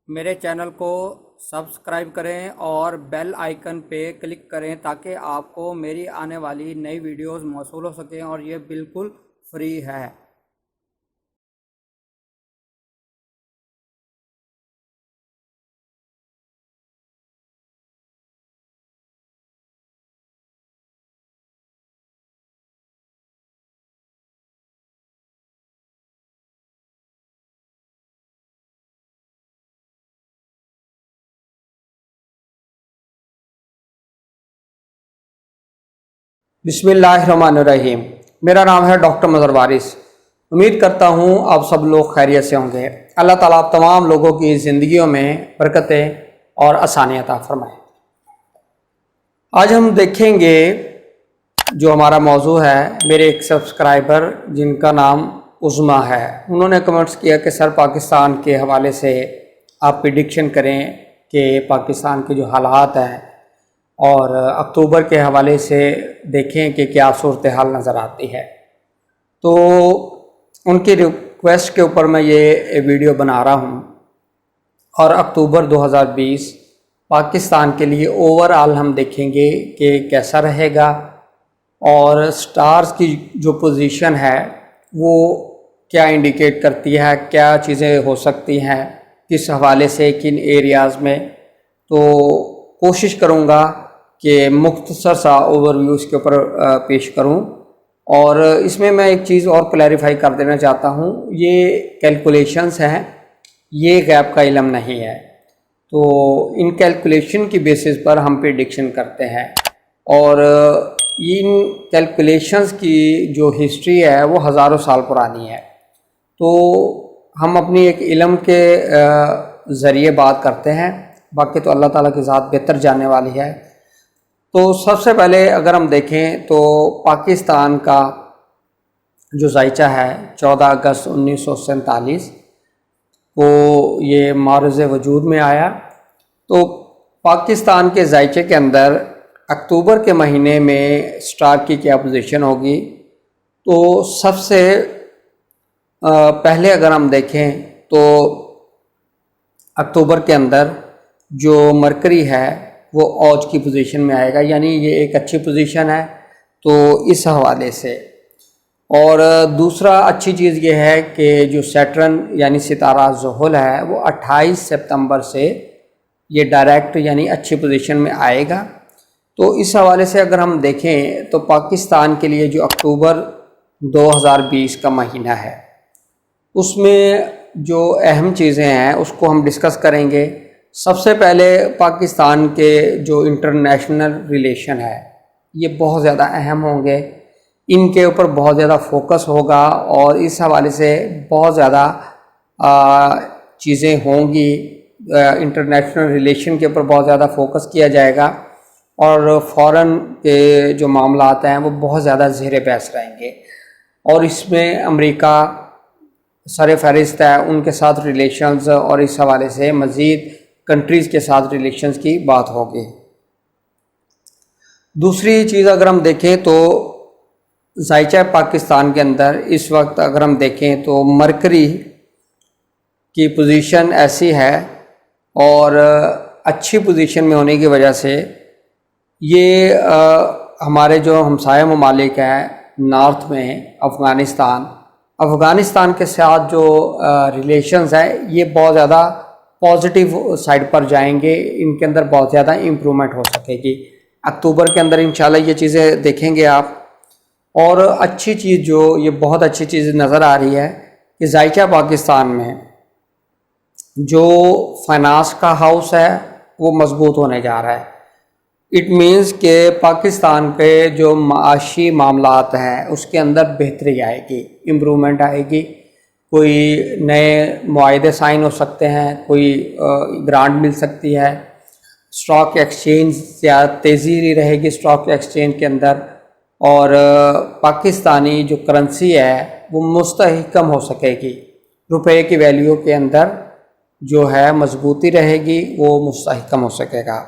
میرے چینل کو سبسکرائب کریں اور بیل آئیکن پہ کلک کریں تاکہ آپ کو میری آنے والی نئی ویڈیوز موصول ہو سکیں، اور یہ بالکل فری ہے۔ بسم اللہ الرحمن الرحیم۔ میرا نام ہے ڈاکٹر مظہر وارث۔ امید کرتا ہوں آپ سب لوگ خیریت سے ہوں گے۔ اللہ تعالیٰ آپ تمام لوگوں کی زندگیوں میں برکتیں اور آسانیاں عطا فرمائے۔ آج ہم دیکھیں گے جو ہمارا موضوع ہے، میرے ایک سبسکرائبر جن کا نام عظمیٰ ہے، انہوں نے کمنٹس کیا کہ سر پاکستان کے حوالے سے آپ پریڈکشن کریں کہ پاکستان کے جو حالات ہیں اور اکتوبر کے حوالے سے دیکھیں کہ کیا صورتحال نظر آتی ہے۔ تو ان کی ریکویسٹ کے اوپر میں یہ ویڈیو بنا رہا ہوں، اور اکتوبر 2020 پاکستان کے لیے اوور آل ہم دیکھیں گے کہ کیسا رہے گا، اور سٹارز کی جو پوزیشن ہے وہ کیا انڈیکیٹ کرتی ہے، کیا چیزیں ہو سکتی ہیں، کس حوالے سے، کن ایریاز میں۔ تو کوشش کروں گا کہ مختصر سا اوور ویو اس کے اوپر پیش کروں، اور اس میں ایک چیز اور کلیریفائی کر دینا چاہتا ہوں، یہ کیلکولیشنز ہیں، یہ غیب کا علم نہیں ہے۔ تو ان کیلکولیشن کی بیسس پر ہم پریڈکشن کرتے ہیں، اور ان کیلکولیشنز کی جو ہسٹری ہے وہ ہزاروں سال پرانی ہے۔ تو ہم اپنی ایک علم کے ذریعے بات کرتے ہیں، باقی تو اللہ تعالیٰ کی ذات بہتر جاننے والی ہے۔ تو سب سے پہلے اگر ہم دیکھیں تو پاکستان کا جو ذائچہ ہے 14 اگست 1947 کو یہ معرض وجود میں آیا۔ تو پاکستان کے ذائچے کے اندر اکتوبر کے مہینے میں سٹار کی کیا پوزیشن ہوگی، تو سب سے پہلے اگر ہم دیکھیں تو اکتوبر کے اندر جو مرکری ہے وہ اوج کی پوزیشن میں آئے گا، یعنی یہ ایک اچھی پوزیشن ہے۔ تو اس حوالے سے، اور دوسرا اچھی چیز یہ ہے کہ جو سیٹرن یعنی ستارہ زحل ہے وہ 28 سپتمبر سے یہ ڈائریکٹ یعنی اچھی پوزیشن میں آئے گا۔ تو اس حوالے سے اگر ہم دیکھیں تو پاکستان کے لیے جو اکتوبر 2020 کا مہینہ ہے اس میں جو اہم چیزیں ہیں اس کو ہم ڈسکس کریں گے۔ سب سے پہلے پاکستان کے جو انٹرنیشنل ریلیشن ہے یہ بہت زیادہ اہم ہوں گے، ان کے اوپر بہت زیادہ فوکس ہوگا، اور اس حوالے سے بہت زیادہ چیزیں ہوں گی۔ انٹرنیشنل ریلیشن کے اوپر بہت زیادہ فوکس کیا جائے گا، اور فورن کے جو معاملات ہیں وہ بہت زیادہ زیر بحث رہیں گے، اور اس میں امریکہ سر فہرست ہے، ان کے ساتھ ریلیشنز، اور اس حوالے سے مزید کنٹریز کے ساتھ ریلیشنز کی بات ہوگی۔ دوسری چیز اگر ہم دیکھیں تو ذائچہ پاکستان کے اندر اس وقت اگر ہم دیکھیں تو مرکری کی پوزیشن ایسی ہے، اور اچھی پوزیشن میں ہونے کی وجہ سے یہ ہمارے جو ہمسایہ ممالک ہیں نارتھ میں افغانستان کے ساتھ جو ریلیشنز ہیں یہ بہت زیادہ پازیٹیو سائڈ پر جائیں گے، ان کے اندر بہت زیادہ امپرومنٹ ہو سکے گی۔ اکتوبر کے اندر انشاءاللہ یہ چیزیں دیکھیں گے آپ۔ اور اچھی چیز جو یہ بہت اچھی چیز نظر آ رہی ہے کہ ذائچہ پاکستان میں جو فائنانس کا ہاؤس ہے وہ مضبوط ہونے جا رہا ہے۔ اٹ مینز کہ پاکستان کے جو معاشی معاملات ہیں اس کے اندر بہتری آئے گی، امپرومنٹ آئے گی، کوئی نئے معاہدے سائن ہو سکتے ہیں، کوئی گرانٹ مل سکتی ہے، اسٹاک ایکسچینج زیادہ تیزی رہے گی اسٹاک ایکسچینج کے اندر، اور پاکستانی جو کرنسی ہے وہ مستحکم ہو سکے گی، روپے کی ویلیو کے اندر جو ہے مضبوطی رہے گی، وہ مستحکم ہو سکے گا۔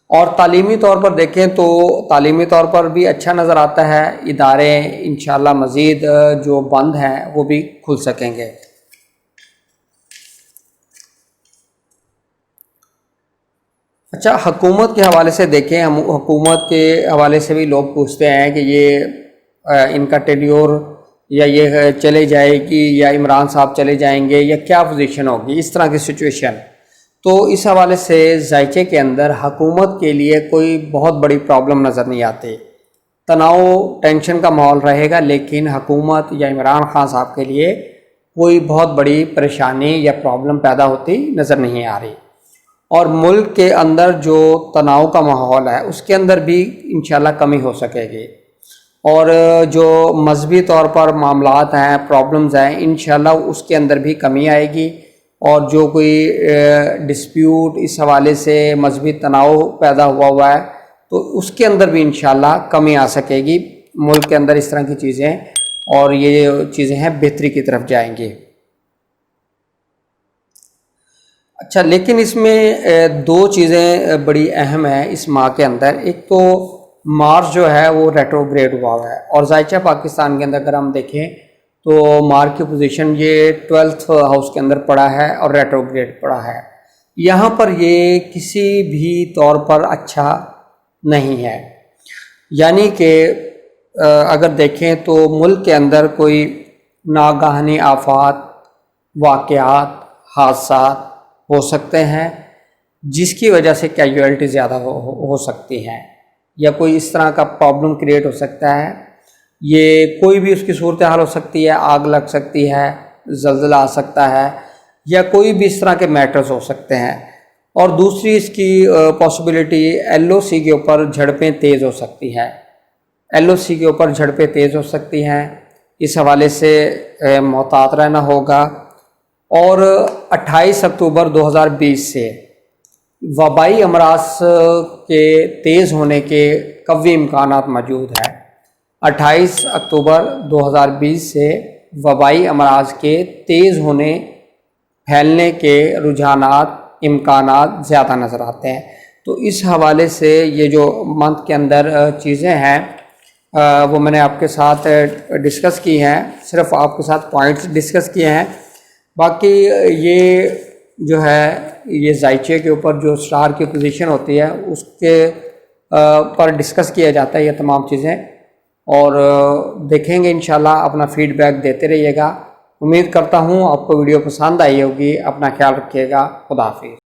اور تعلیمی طور پر دیکھیں تو تعلیمی طور پر بھی اچھا نظر آتا ہے، ادارے انشاءاللہ مزید جو بند ہیں وہ بھی کھل سکیں گے۔ اچھا، حکومت کے حوالے سے دیکھیں، ہم حکومت کے حوالے سے بھی لوگ پوچھتے ہیں کہ یہ ان کا ٹینیور یا یہ چلے جائے گی یا عمران صاحب چلے جائیں گے یا کیا پوزیشن ہوگی اس طرح کی سچویشن. تو اس حوالے سے ذائچے کے اندر حکومت کے لیے کوئی بہت بڑی پرابلم نظر نہیں آتی. تناؤ ٹینشن کا ماحول رہے گا، لیکن حکومت یا عمران خان صاحب کے لیے کوئی بہت بڑی پریشانی یا پرابلم پیدا ہوتی نظر نہیں آ رہی. اور ملک کے اندر جو تناؤ کا ماحول ہے اس کے اندر بھی انشاءاللہ کمی ہو سکے گی، اور جو مذہبی طور پر معاملات ہیں، پرابلمز ہیں، انشاءاللہ اس کے اندر بھی کمی آئے گی. اور جو کوئی ڈسپیوٹ اس حوالے سے مذہبی تناؤ پیدا ہوا ہے تو اس کے اندر بھی انشاءاللہ کمی آ سکے گی. ملک کے اندر اس طرح کی چیزیں اور یہ چیزیں ہیں بہتری کی طرف جائیں گی. اچھا، لیکن اس میں دو چیزیں بڑی اہم ہیں اس ماہ کے اندر. ایک تو مارس جو ہے وہ ریٹروگریڈ ہوا ہے، اور ذائچہ پاکستان کے اندر اگر ہم دیکھیں تو مارس کی پوزیشن یہ 12th ہاؤس کے اندر پڑا ہے اور ریٹروگریڈ پڑا ہے. یہاں پر یہ کسی بھی طور پر اچھا نہیں ہے. یعنی کہ اگر دیکھیں تو ملک کے اندر کوئی ناگہانی آفات، واقعات، حادثات ہو سکتے ہیں جس کی وجہ سے کیجویلٹی زیادہ ہو سکتی ہیں، یا کوئی اس طرح کا پرابلم کریٹ ہو سکتا ہے. یہ کوئی بھی اس کی صورتحال ہو سکتی ہے، آگ لگ سکتی ہے، زلزلہ آ سکتا ہے، یا کوئی بھی اس طرح کے میٹرز ہو سکتے ہیں. اور دوسری اس کی پاسبلٹی LOC کے اوپر جھڑپیں تیز ہو سکتی ہیں. LOC کے اوپر جھڑپیں تیز ہو سکتی ہیں، اس حوالے سے محتاط رہنا ہوگا. اور 28 اکتوبر 2020 سے وبائی امراض کے تیز ہونے کے قوی امکانات موجود ہیں. 28 اکتوبر 2020 سے وبائی امراض کے تیز ہونے، پھیلنے کے رجحانات، امکانات زیادہ نظر آتے ہیں. تو اس حوالے سے یہ جو منتھ کے اندر چیزیں ہیں وہ میں نے آپ کے ساتھ ڈسکس کی ہیں، صرف آپ کے ساتھ پوائنٹس ڈسکس کیے ہیں. باقی یہ جو ہے یہ ذائچے کے اوپر جو اسٹار کی پوزیشن ہوتی ہے اس کے پر ڈسکس کیا جاتا ہے یہ تمام چیزیں. اور دیکھیں گے انشاءاللہ، اپنا فیڈ بیک دیتے رہیے گا. امید کرتا ہوں آپ کو ویڈیو پسند آئی ہوگی. اپنا خیال رکھیے گا. خدا حافظ.